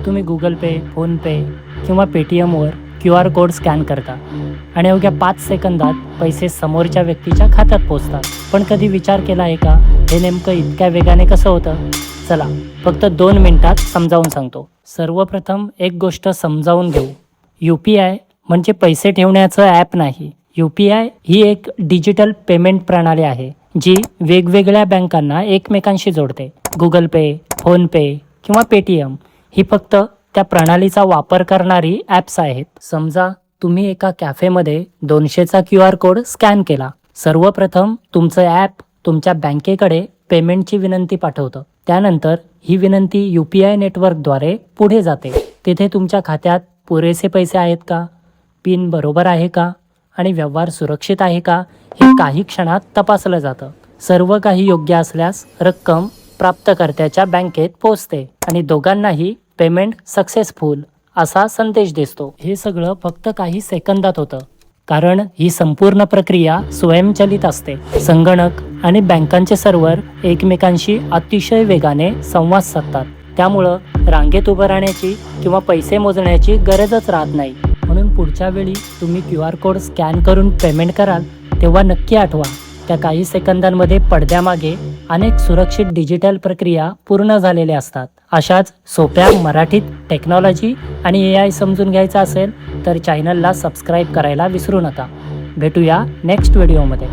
तुम्ही गुगल पे, फोनपे किंवा पेटीएमवर QR code scan करता आणि अवघ्या 5 सेकंदात पैसे समोरच्या व्यक्तीच्या खात्यात पोचतात. पण कधी विचार केला आहे का, हे नेमकं इतक्या वेगाने कसं होतं? चला, फक्त 2 मिनिटात समजावून सांगतो. सर्वप्रथम एक गोष्ट समजावून घेऊ. UPI म्हणजे पैसे ठेवण्याचं ॲप नाही. UPI ही एक डिजिटल पेमेंट प्रणाली आहे, जी वेगवेगळ्या बँकांना एकमेकांशी जोडते. गुगल पे, फोनपे किंवा पेटीएम ही फक्त त्या प्रणालीचा वापर करणारी ॲप्स आहेत. समजा तुम्ही एका कॅफेमध्ये 200चा QR कोड स्कॅन केला. सर्वप्रथम तुमचं ॲप तुमच्या बँकेकडे पेमेंटची विनंती पाठवतं. त्यानंतर ही विनंती UPI नेटवर्कद्वारे पुढे जाते. तिथे तुमच्या खात्यात पुरेसे पैसे आहेत का, पिन बरोबर आहे का आणि व्यवहार सुरक्षित आहे का, हे काही क्षणात तपासलं जातं. सर्व काही योग्य असल्यास रक्कम प्राप्तकर्त्याच्या बँकेत पोहोचते आणि दोघांनाही पेमेंट सक्सेसफुल असा संदेश दिसतो. हे सगळं फक्त काही सेकंदात होतं, कारण ही संपूर्ण प्रक्रिया स्वयंचलित असते. संगणक आणि बँकांचे सर्व्हर एकमेकांशी अतिशय वेगाने संवाद साधतात. त्यामुळं रांगेत उभं राहण्याची किंवा पैसे मोजण्याची गरजच राहत नाही. म्हणून पुढच्या वेळी तुम्ही QR कोड स्कॅन करून पेमेंट कराल तेव्हा नक्की आठवा, त्या काही सेकंदांमध्ये पडद्यामागे अनेक सुरक्षित डिजिटल प्रक्रिया पूर्ण झालेल्या असतात. अशाच सोप्या मराठीत टेक्नॉलॉजी आणि AI समजून घ्यायचं असेल तर चॅनलला सबस्क्राईब करायला विसरू नका. भेटूया नेक्स्ट व्हिडिओमध्ये.